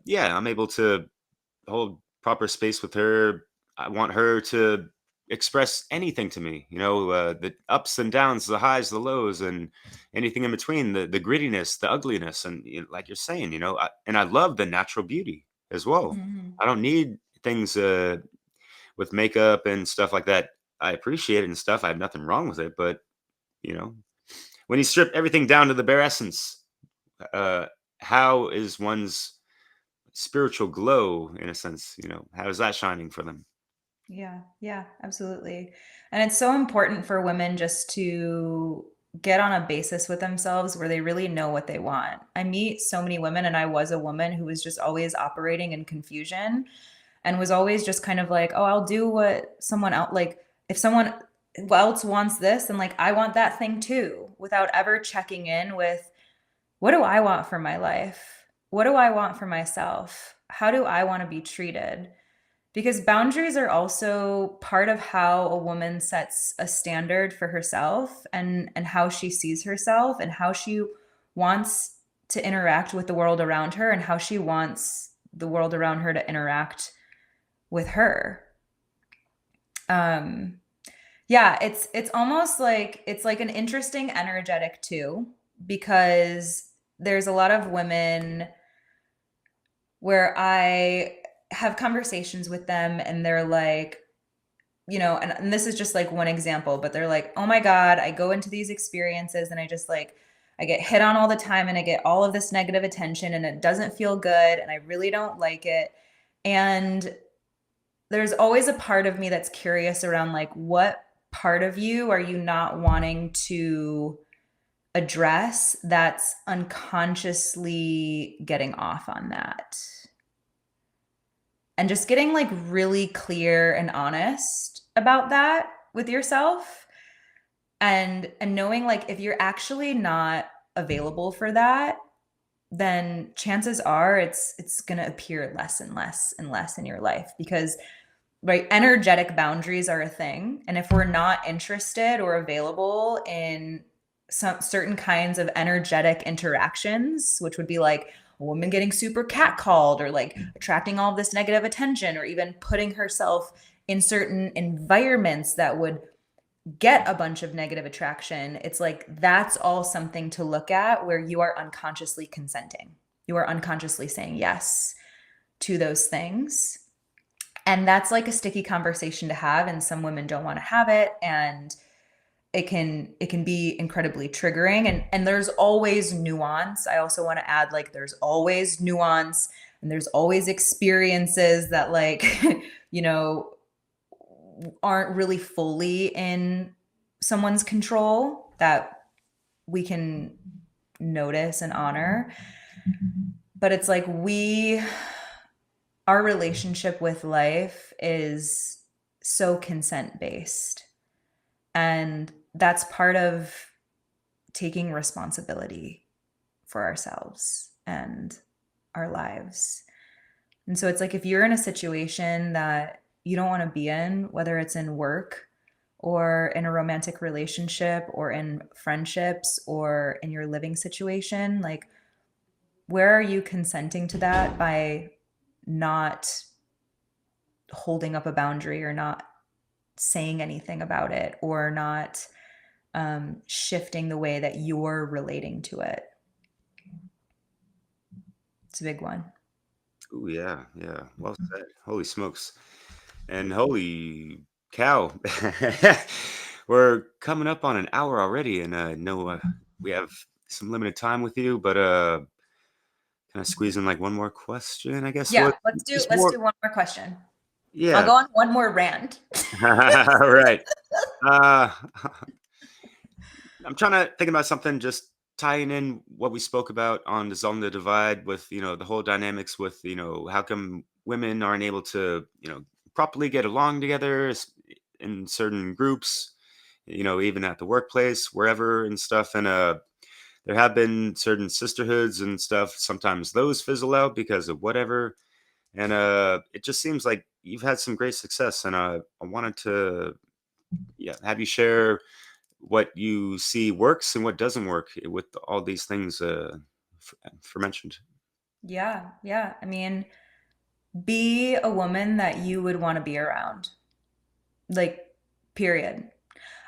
yeah, I'm able to hold proper space with her. I want her to express anything to me, the ups and downs, the highs, the lows, and anything in between, the grittiness, the ugliness, and like you're saying, and I love the natural beauty as well. Mhm. I don't need things with makeup and stuff like that. I appreciate it and stuff. I have nothing wrong with it, but you know, when you strip everything down to the bare essence, uh, how is one's spiritual glow, in a sense? How is that shining for them? Yeah, yeah, absolutely. And it's so important for women just to get on a basis with themselves where they really know what they want. I meet so many women, and I was a woman who was just always operating in confusion and was always just kind of like, oh, I'll do what someone else, like, if someone else wants this, then like I want that thing too, without ever checking in with, what do I want for my life? What do I want for myself? How do I want to be treated? Because boundaries are also part of how a woman sets a standard for herself, and how she sees herself, and how she wants to interact with the world around her, and how she wants the world around her to interact with her. Um yeah, it's almost like it's like an interesting energetic too, because there's a lot of women where I have conversations with them, and they're like, and this is just like one example, but they're like, oh my God, I go into these experiences and I just like, I get hit on all the time, and I get all of this negative attention, and it doesn't feel good, and I really don't like it. And there's always a part of me that's curious around like, what part of you are you not wanting to address that's unconsciously getting off on that? And just getting like really clear and honest about that with yourself, and knowing like if you're actually not available for that, then chances are it's going to appear less and less and less in your life, because right, energetic boundaries are a thing, and if we're not interested or available in some certain kinds of energetic interactions, which would be like a woman getting super catcalled, or like attracting all of this negative attention, or even putting herself in certain environments that would get a bunch of negative attraction, it's like that's all something to look at, where you are unconsciously consenting. You are unconsciously saying yes to those things. And that's like a sticky conversation to have, and some women don't want to have it, and it can be incredibly triggering, and there's always nuance. I also want to add, like, there's always nuance, and there's always experiences that like you know aren't really fully in someone's control, that we can notice and honor. But it's like our relationship with life is so consent based, and that's part of taking responsibility for ourselves and our lives. And so it's like, if you're in a situation that you don't want to be in, whether it's in work or in a romantic relationship or in friendships or in your living situation, like, where are you consenting to that by not holding up a boundary, or not saying anything about it, or not shifting the way that you're relating to it? It's a big one. Ooh, yeah, yeah. Well said. Holy smokes. And holy cow. We're coming up on an hour already, and I know we have some limited time with you, but can I squeeze in like one more question, I guess? Yeah, What just let's more? do one more question. I'll Yeah. go on one more rant. All right. Uh I'm trying to think about something just tying in what we spoke about on the divide with, the whole dynamics with, how come women aren't able to, properly get along together in certain groups, even at the workplace, wherever and stuff. And there have been certain sisterhoods and stuff. Sometimes those fizzle out because of whatever. And it just seems like you've had some great success. And I wanted to, yeah, have you share what you see works and what doesn't work with all these things mentioned. Yeah, yeah. I mean, be a woman that you would want to be around. Like, period.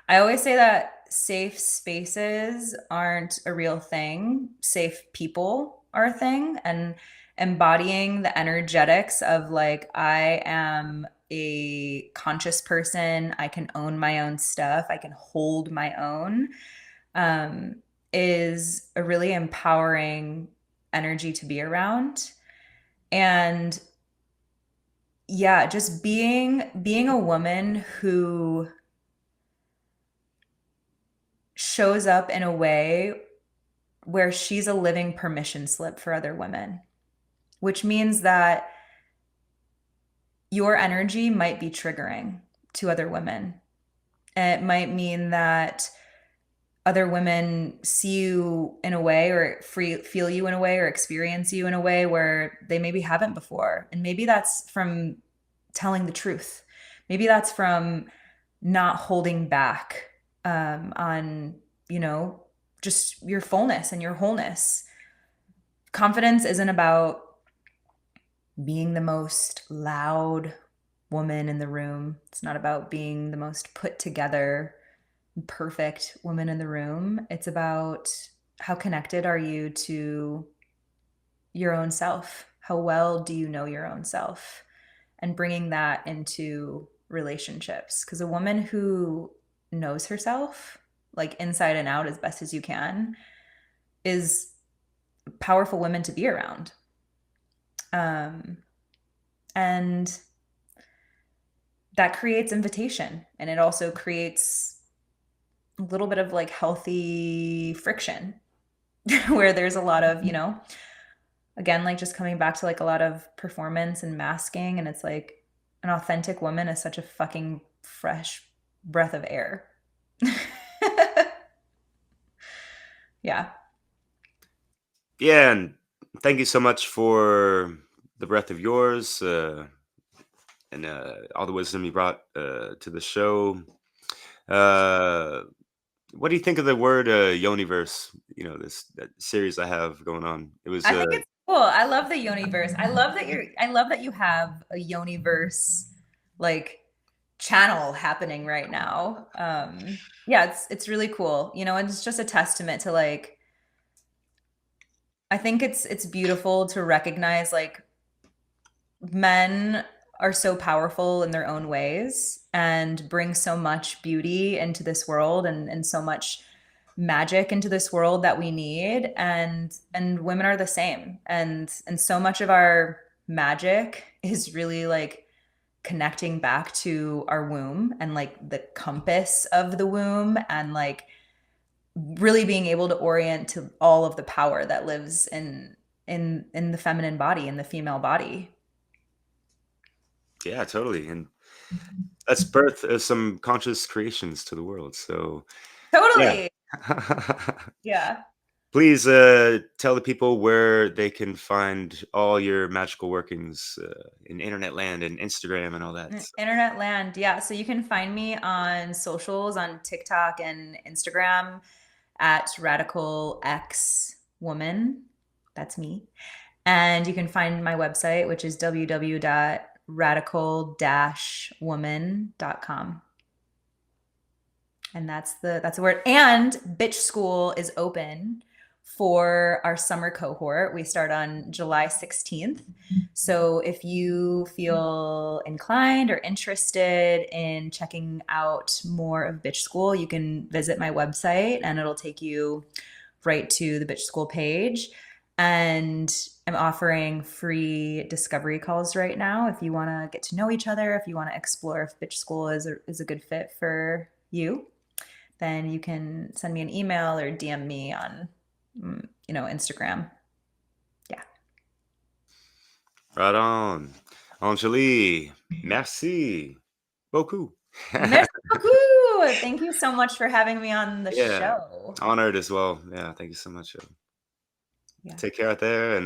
I always say that safe spaces aren't a real thing. Safe people are a thing. And embodying the energetics of like, I am a conscious person, I can own my own stuff, I can hold my own, um, is a really empowering energy to be around. And yeah, just being a woman who shows up in a way where she's a living permission slip for other women, which means that your energy might be triggering to other women. And it might mean that other women see you in a way or feel you in a way or experience you in a way where they maybe haven't before. And maybe that's from telling the truth. Maybe that's from not holding back on, just your fullness and your wholeness. Confidence isn't about being the most loud woman in the room. It's not about being the most put together, perfect woman in the room. It's about how connected are you to your own self? How well do you know your own self? And bringing that into relationships. Because a woman who knows herself, like inside and out as best as you can, is powerful women to be around. And that creates invitation, and it also creates a little bit of like healthy friction where there's a lot of, again, like just coming back to like a lot of performance and masking. And it's like an authentic woman is such a fucking fresh breath of air. Yeah. Yeah, and thank you so much for the breath of yours and all the wisdom you brought to the show. Uh, what do you think of the word yoniverse? This that series I have going on. It was I think it's cool. I love the yoniverse. I love that you have a yoniverse like channel happening right now. Yeah, it's really cool. And it's just a testament to like, I think it's beautiful to recognize like men are so powerful in their own ways and bring so much beauty into this world, and so much magic into this world that we need, and women are the same, and so much of our magic is really like connecting back to our womb and like the compass of the womb, and like really being able to orient to all of the power that lives in the feminine body, in the female body. yeah, totally, and that's birth of some conscious creations to the world. So yeah. Totally. Yeah. Please tell the people where they can find all your magical workings in internet land and Instagram and all that. Internet land. Yeah. So you can find me on socials on TikTok and Instagram at Radical X Woman. That's me. And you can find my website, which is www.radical-woman.com. And that's the word. And Bitch School is open for our summer cohort. We start on July 16th. So if you feel inclined or interested in checking out more of Bitch School, you can visit my website and it'll take you right to the Bitch School page. And I'm offering free discovery calls right now if you want to get to know each other, if you want to explore if Bitch School is a good fit for you. then you can send me an email or DM me on, Instagram. Yeah. Right on. Anjali, merci beaucoup. Merci beaucoup. Thank you so much for having me on the Yeah, show. honored as well. Yeah, thank you so much. Yeah. Take care out there, and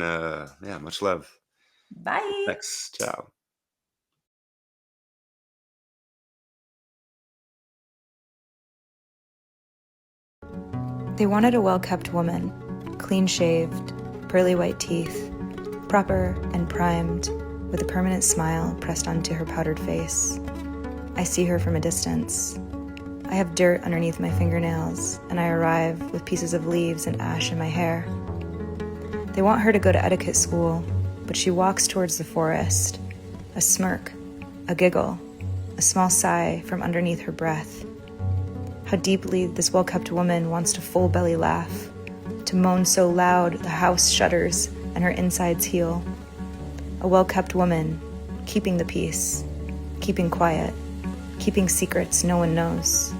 yeah, much love. Bye. Thanks. Ciao. They wanted a well-kept woman, clean-shaved, pearly white teeth, proper and primed, with a permanent smile pressed onto her powdered face. I see her from a distance. I have dirt underneath my fingernails, and I arrive with pieces of leaves and ash in my hair. They want her to go to etiquette school, but she walks towards the forest, a smirk, a giggle, a small sigh from underneath her breath. How deeply this well-kept woman wants to full belly laugh, to moan so loud the house shudders and her insides heal. A well-kept woman, keeping the peace, keeping quiet, keeping secrets no one knows.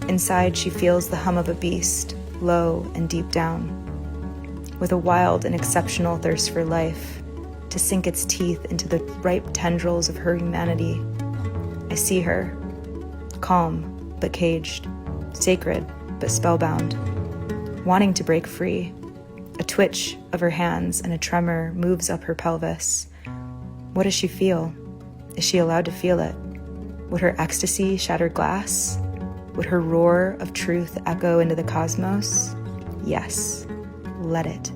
Inside she feels the hum of a beast, low and deep down, with a wild and exceptional thirst for life, to sink its teeth into the ripe tendrils of her humanity. I see her, calm but caged, sacred but spellbound, wanting to break free. A twitch of her hands and a tremor moves up her pelvis. What does she feel? Is she allowed to feel it? Would her ecstasy shatter glass? Would her roar of truth echo into the cosmos? Yes, let it.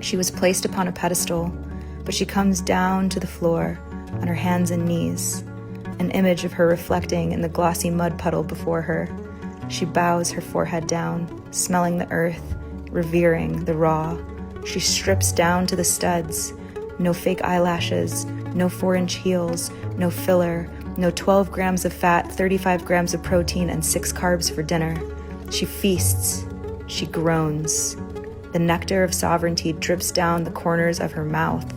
She was placed upon a pedestal, but she comes down to the floor on her hands and knees, an image of her reflecting in the glossy mud puddle before her. She bows her forehead down, smelling the earth, revering the raw. She strips down to the studs. No fake eyelashes, no 4-inch heels, no filler, no 12 grams of fat, 35 grams of protein, and 6 carbs for dinner. She feasts. She groans. The nectar of sovereignty drips down the corners of her mouth,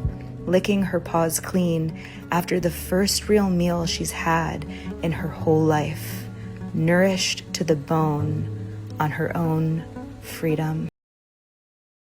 licking her paws clean after the first real meal she's had in her whole life, nourished to the bone on her own freedom.